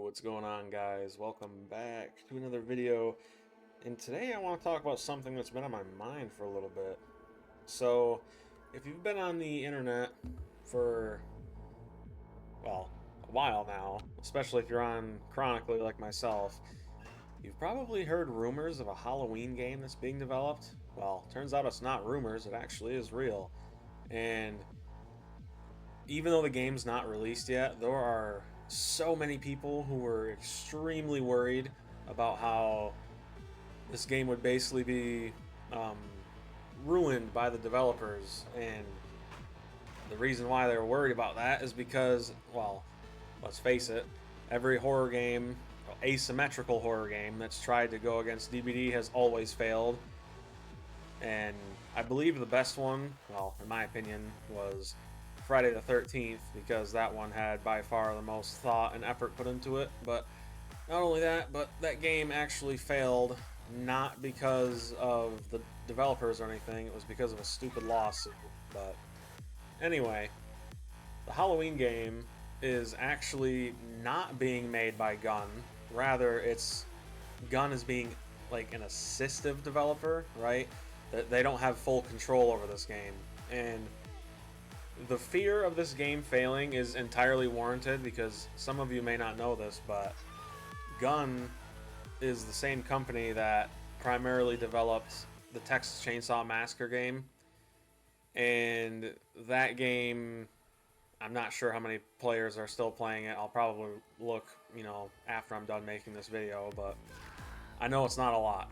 What's going on, guys? Welcome back to another video. And today I want to talk about something that's been on my mind for a little bit. So, if you've been on the internet for, well, a while now, especially if you're on Chronically like myself, you've probably heard rumors of a Halloween game that's being developed. Well, turns out it's not rumors, it actually is real. And even though the game's not released yet, there are so many people who were extremely worried about how this game would basically be um, ruined by the developers. And the reason why they were worried about that is because, well, let's face it, every horror game, asymmetrical horror game that's tried to go against DBD has always failed. And I believe the best one, well, in my opinion, was Friday the 13th, because that one had by far the most thought and effort put into it. But not only that, but that game actually failed not because of the developers or anything, it was because of a stupid lawsuit. But anyway, the Halloween game is actually not being made by Gun. Rather, Gun is being like an assistive developer, right? That they don't have full control over this game. And the fear of this game failing is entirely warranted because some of you may not know this, but Gun is the same company that primarily developed the Texas Chainsaw Massacre game. And that game, I'm not sure how many players are still playing it. I'll probably look, after I'm done making this video, but I know it's not a lot.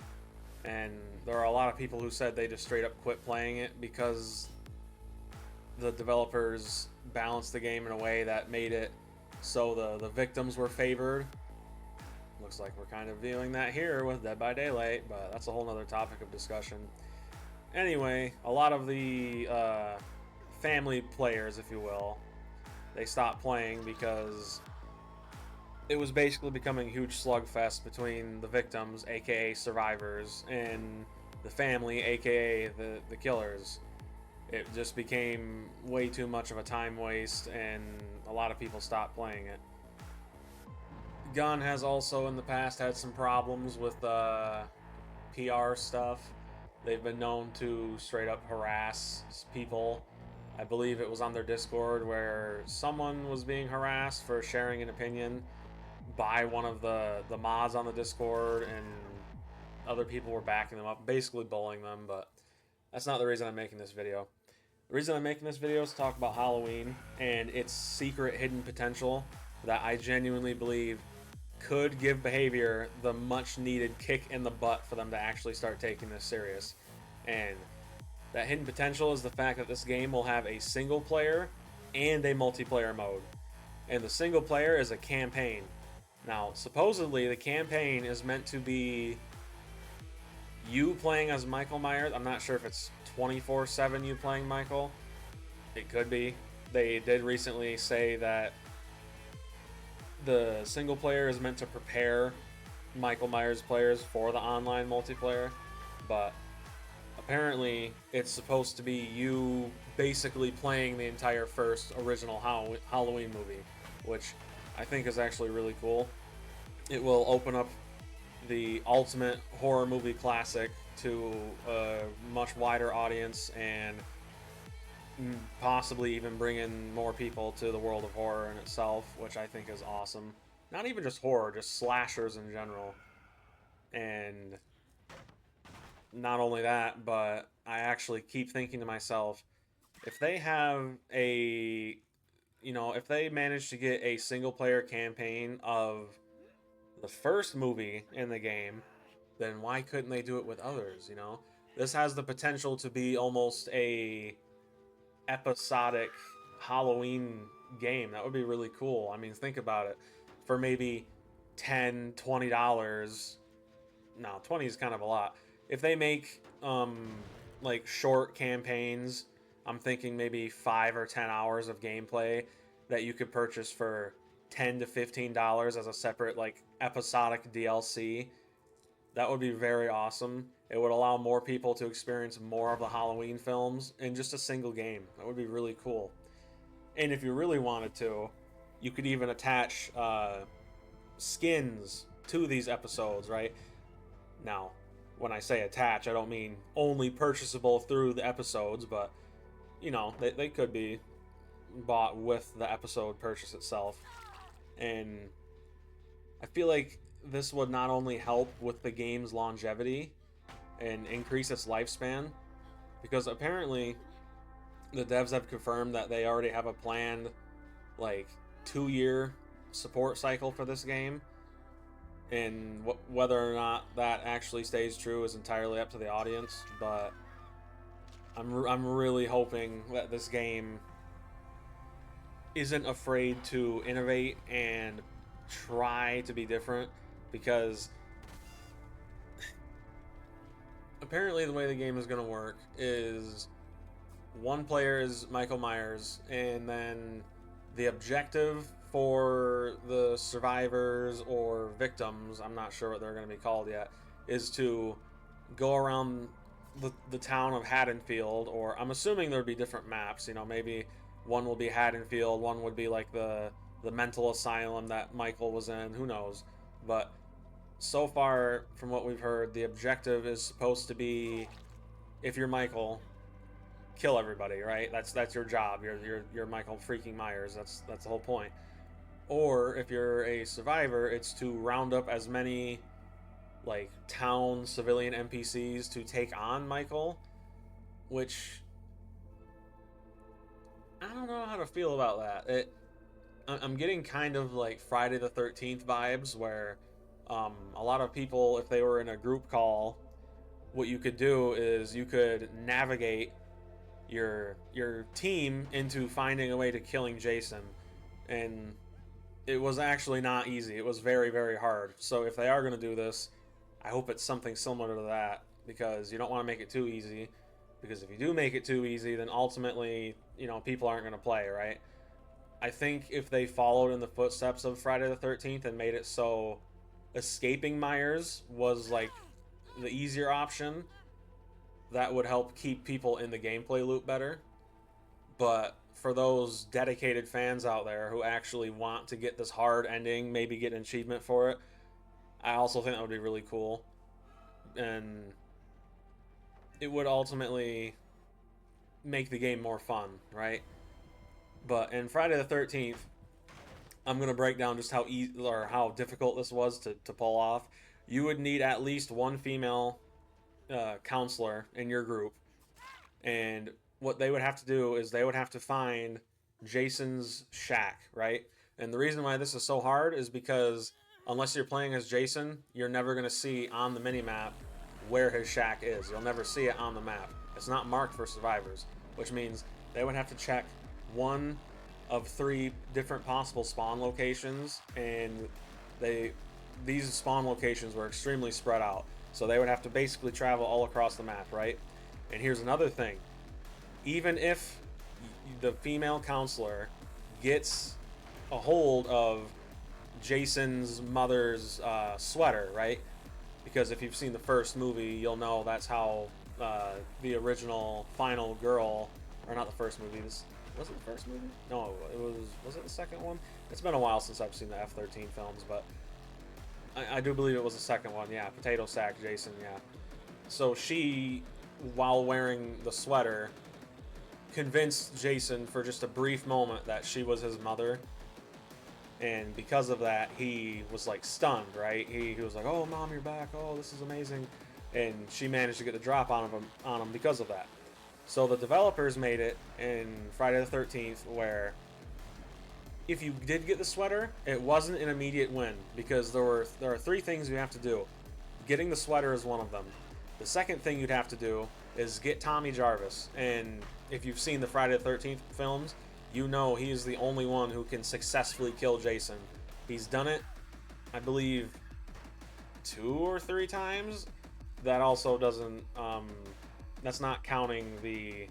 And there are a lot of people who said they just straight up quit playing it because the developers balanced the game in a way that made it so the victims were favored. Looks like we're kind of viewing that here with Dead by Daylight, but that's a whole other topic of discussion. Anyway, a lot of the family players, if you will, they stopped playing because it was basically becoming a huge slugfest between the victims, aka survivors, and the family, aka the killers. It just became way too much of a time waste, and a lot of people stopped playing it. Gun has also in the past had some problems with PR stuff. They've been known to straight up harass people. I believe it was on their Discord where someone was being harassed for sharing an opinion by one of the mods on the Discord, and other people were backing them up, basically bullying them, but that's not the reason I'm making this video. The reason I'm making this video is to talk about Halloween and its secret hidden potential that I genuinely believe could give Behavior the much needed kick in the butt for them to actually start taking this serious. And that hidden potential is the fact that this game will have a single player and a multiplayer mode. And the single player is a campaign. Now, supposedly the campaign is meant to be you playing as Michael Myers. I'm not sure if it's 24/7 you playing Michael. It could be. They did recently say that the single player is meant to prepare Michael Myers players for the online multiplayer, but apparently it's supposed to be you basically playing the entire first original Halloween movie, which I think is actually really cool. It will open up the ultimate horror movie classic to a much wider audience and possibly even bring in more people to the world of horror in itself, which I think is awesome. Not even just horror, just slashers in general. And not only that, but I actually keep thinking to myself, if they have if they manage to get a single player campaign of the first movie in the game, then why couldn't they do it with others? This has the potential to be almost a episodic Halloween game. That would be really cool. I mean, think about it. For maybe $10, $20. No, 20 is kind of a lot. If they make like short campaigns, I'm thinking maybe 5 or 10 hours of gameplay that you could purchase for $10 to $15 as a separate like episodic DLC. That would be very awesome. It would allow more people to experience more of the Halloween films in just a single game. That would be really cool. And if you really wanted to, you could even attach skins to these episodes, right? Now, when I say attach, I don't mean only purchasable through the episodes, but, you know, they could be bought with the episode purchase itself. And I feel like this would not only help with the game's longevity and increase its lifespan, because apparently the devs have confirmed that they already have a planned, like, 2-year support cycle for this game. And whether or not that actually stays true is entirely up to the audience, but I'm really hoping that this game isn't afraid to innovate and try to be different, because apparently the way the game is going to work is one player is Michael Myers, and then the objective for the survivors or victims, I'm not sure what they're going to be called yet, is to go around the town of Haddonfield, or I'm assuming there would be different maps, you know, maybe one will be Haddonfield, one would be like the mental asylum that Michael was in, who knows. But so far, from what we've heard, the objective is supposed to be, if you're Michael, kill everybody, right? That's your job. You're Michael freaking Myers. That's the whole point. Or if you're a survivor, it's to round up as many like town civilian NPCs to take on Michael, which I don't know how to feel about that. I'm getting kind of like Friday the 13th vibes, where a lot of people, if they were in a group call, what you could do is you could navigate your team into finding a way to killing Jason, and it was actually not easy. It was very, very hard. So if they are going to do this, I hope it's something similar to that, because you don't want to make it too easy, because if you do make it too easy, then ultimately, you know, people aren't going to play, right? I think if they followed in the footsteps of Friday the 13th and made it so escaping Myers was like the easier option, that would help keep people in the gameplay loop better. But for those dedicated fans out there who actually want to get this hard ending, maybe get an achievement for it, I also think that would be really cool. And it would ultimately make the game more fun, right? But in Friday the 13th, I'm going to break down just how easy or how difficult this was to pull off. You would need at least one female counselor in your group, and what they would have to do is they would have to find Jason's shack, right? And the reason why this is so hard is because unless you're playing as Jason, you're never going to see on the minimap where his shack is. You'll never see it on the map. It's not marked for survivors, which means they would have to check one of 3 different possible spawn locations, and these spawn locations were extremely spread out. So they would have to basically travel all across the map, right? And here's another thing. Even if the female counselor gets a hold of Jason's mother's sweater, right? Because if you've seen the first movie, you'll know that's how the original final girl, or not the first movie, was it the first movie? No, was it the second one? It's been a while since I've seen the F-13 films, but I do believe it was the second one, yeah. Potato Sack Jason, yeah. So she, while wearing the sweater, convinced Jason for just a brief moment that she was his mother. And because of that, he was like stunned, right? He was like, "Oh, Mom, you're back. Oh, this is amazing." And she managed to get the drop on him because of that. So the developers made it in Friday the 13th where if you did get the sweater, it wasn't an immediate win, because there are 3 things you have to do. Getting the sweater is one of them. The second thing you'd have to do is get Tommy Jarvis. And if you've seen the Friday the 13th films, you know he is the only one who can successfully kill Jason. He's done it, I believe, 2 or 3 times. That also doesn't, that's not counting the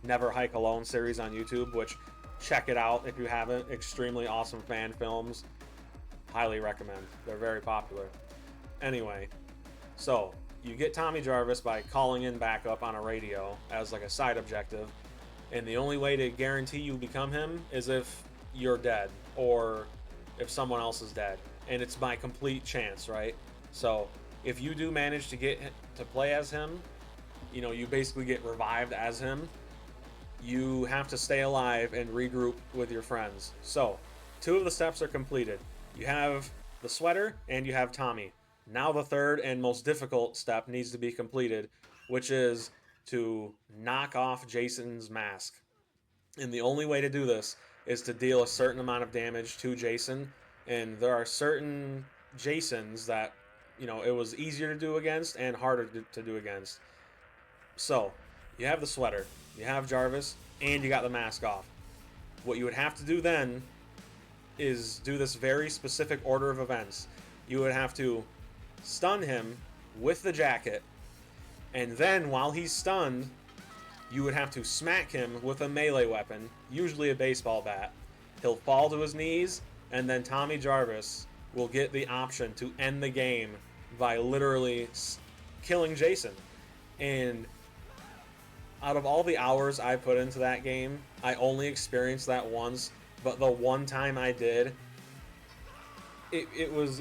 Never Hike Alone series on YouTube, which, check it out if you haven't. Extremely awesome fan films. Highly recommend. They're very popular. Anyway, so you get Tommy Jarvis by calling in backup on a radio as like a side objective, and the only way to guarantee you become him is if you're dead or if someone else is dead. and it's by complete chance, right? So if you do manage to get to play as him, you know, you basically get revived as him. You have to stay alive and regroup with your friends. So, two of the steps are completed. You have the sweater and you have Tommy. Now, the third and most difficult step needs to be completed, which is to knock off Jason's mask. And the only way to do this is to deal a certain amount of damage to Jason. And there are certain Jasons that, you know, it was easier to do against and harder to do against. So, you have the sweater, you have Jarvis, and you got the mask off. What you would have to do then is do this very specific order of events. You would have to stun him with the jacket, and then while he's stunned, you would have to smack him with a melee weapon, usually a baseball bat. He'll fall to his knees, and then Tommy Jarvis will get the option to end the game by literally killing Jason. And out of all the hours I put into that game, I only experienced that once, but the one time I did, it was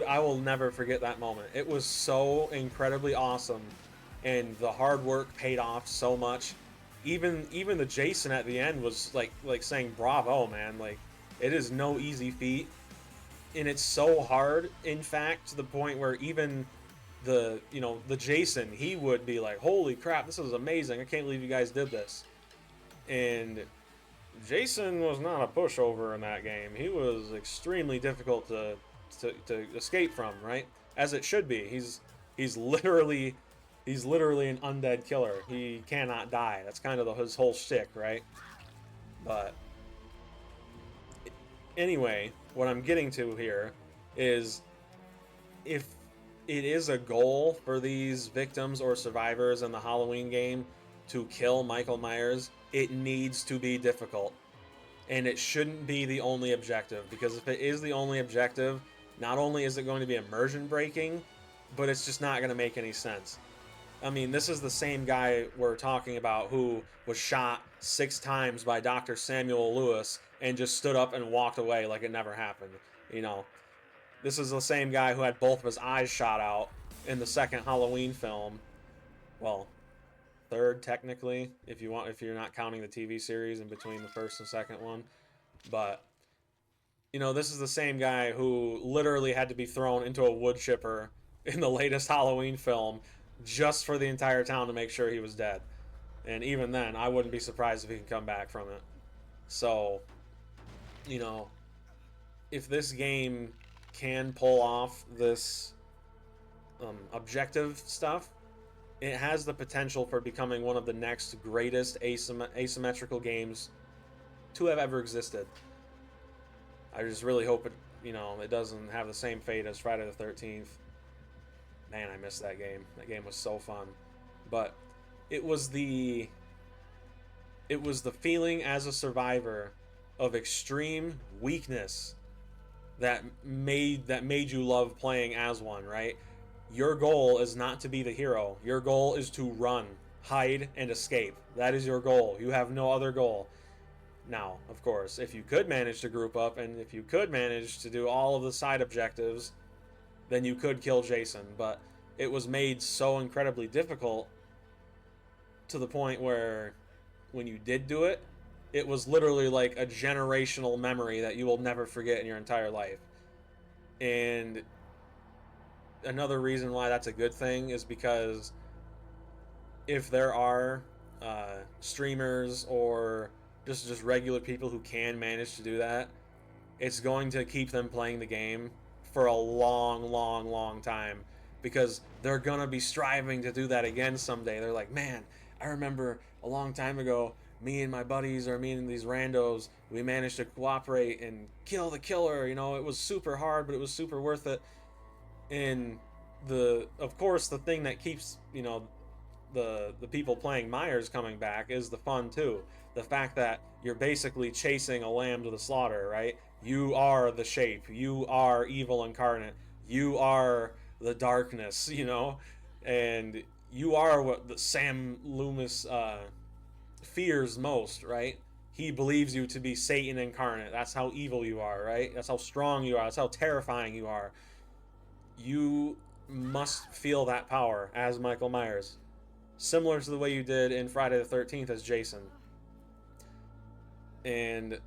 I will never forget that moment. It was so incredibly awesome, and the hard work paid off so much. Even the Jason at the end was like saying bravo, man. Like, it is no easy feat, and it's so hard, in fact, to the point where even the Jason, he would be like, holy crap, this is amazing, I can't believe you guys did this. And Jason was not a pushover in that game. He was extremely difficult to escape from, right? As it should be. He's literally an undead killer. He cannot die. That's kind of his whole shtick, right? But anyway, what I'm getting to here is, if it is a goal for these victims or survivors in the Halloween game to kill Michael Myers, it needs to be difficult. And it shouldn't be the only objective, because if it is the only objective, not only is it going to be immersion breaking, but it's just not going to make any sense. I mean, this is the same guy we're talking about who was shot 6 times by Dr. Samuel Lewis and just stood up and walked away like it never happened. You know, this is the same guy who had both of his eyes shot out in the second Halloween film. Well, third technically, if you're not counting the TV series in between the first and second one. But you know, this is the same guy who literally had to be thrown into a wood chipper in the latest Halloween film just for the entire town to make sure he was dead. And even then, I wouldn't be surprised if he can come back from it. So, you know, if this game can pull off this objective stuff, it has the potential for becoming one of the next greatest asymmetrical games to have ever existed. I just really hope it doesn't have the same fate as Friday the 13th. Man, I missed that game. That game was so fun. But it was the feeling as a survivor of extreme weakness that made you love playing as one, right? Your goal is not to be the hero. Your goal is to run, hide, and escape. That is your goal. You have no other goal. Now, of course, if you could manage to group up, and if you could manage to do all of the side objectives, then you could kill Jason. But it was made so incredibly difficult to the point where when you did do it, it was literally like a generational memory that you will never forget in your entire life. And another reason why that's a good thing is because if there are streamers or just regular people who can manage to do that, it's going to keep them playing the game for a long time, because they're gonna be striving to do that again someday. They're like, man, I remember a long time ago, me and my buddies, or me and these randos, we managed to cooperate and kill the killer. You know, it was super hard, but it was super worth it. And of course, the thing that keeps, the people playing Myers coming back is the fun too. The fact that you're basically chasing a lamb to the slaughter, right? You are the shape. You are evil incarnate. You are the darkness, and you are what Sam Loomis fears most, right? he believes you to be Satan incarnate. That's how evil you are, right? That's how strong you are. That's how terrifying you are. You must feel that power as Michael Myers, similar to the way you did in Friday the 13th as Jason. And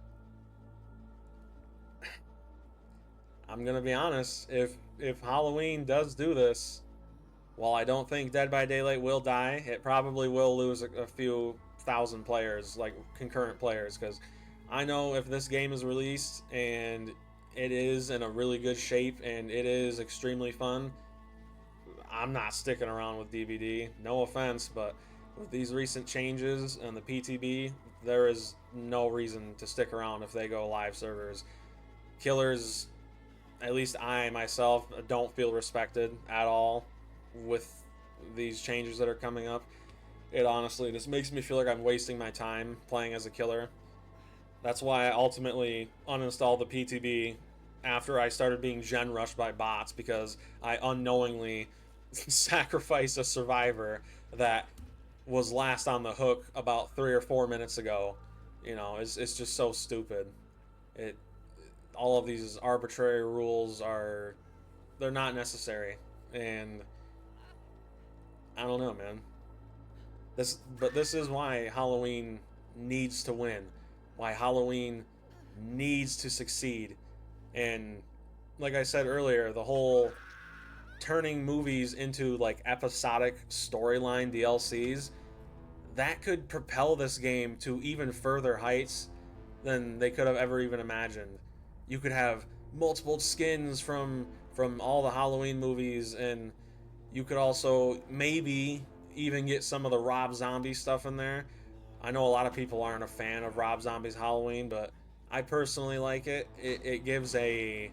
I'm gonna be honest, if Halloween does do this, while I don't think Dead by Daylight will die, it probably will lose a few thousand players, like concurrent players, because I know if this game is released and it is in a really good shape and it is extremely fun, I'm not sticking around with DBD. No offense, but with these recent changes and the PTB, there is no reason to stick around if they go live servers. Killers, at least I myself don't feel respected at all with these changes that are coming up. It honestly just makes me feel like I'm wasting my time playing as a killer. That's why I ultimately uninstalled the PTB after I started being gen rushed by bots, because I unknowingly sacrificed a survivor that was last on the hook about 3 or 4 minutes ago. You know, it's just so stupid. It all of these arbitrary rules are, they're not necessary, and I don't know, man. This is why Halloween needs to win. Why Halloween needs to succeed. And like I said earlier, the whole turning movies into like episodic storyline DLCs, that could propel this game to even further heights than they could have ever even imagined. You could have multiple skins from all the Halloween movies, and you could also maybe even get some of the Rob Zombie stuff in there. I know a lot of people aren't a fan of Rob Zombie's Halloween, but I personally like it. It gives a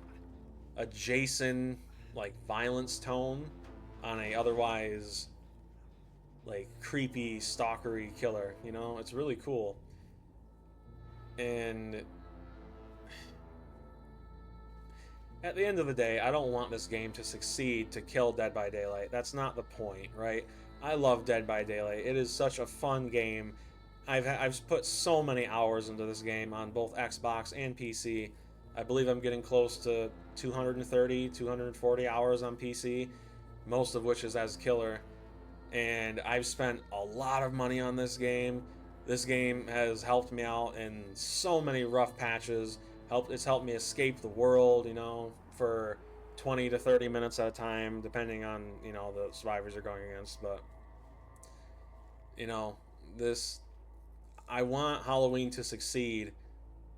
Jason like violence tone on a otherwise like creepy stalkery killer. You know, it's really cool. And at the end of the day, I don't want this game to succeed to kill Dead by Daylight. That's not the point, right? I love Dead by Daylight. It is such a fun game. I've put so many hours into this game on both Xbox and PC. I believe I'm getting close to 230, 240 hours on PC, most of which is as killer. And I've spent a lot of money on this game. This game has helped me out in so many rough patches. It's helped me escape the world, you know, for 20 to 30 minutes at a time, depending on, you know, the survivors you're going against. But you know, this I want Halloween to succeed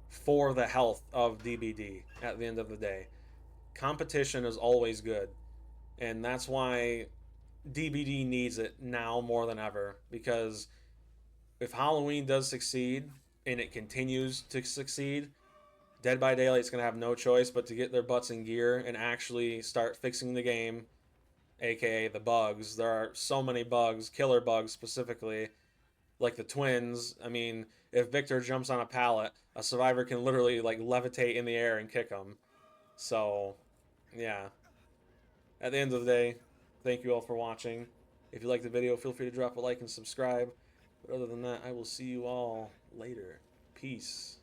for the health of DBD at the end of the day. Competition is always good, and that's why DBD needs it now more than ever, because if Halloween does succeed and it continues to succeed, Dead by Daylight's going to have no choice but to get their butts in gear and actually start fixing the game, aka the bugs. There are so many bugs, killer bugs specifically, like the twins. I mean, if Victor jumps on a pallet, a survivor can literally like levitate in the air and kick him. So, yeah. At the end of the day, thank you all for watching. If you liked the video, feel free to drop a like and subscribe. But other than that, I will see you all later. Peace.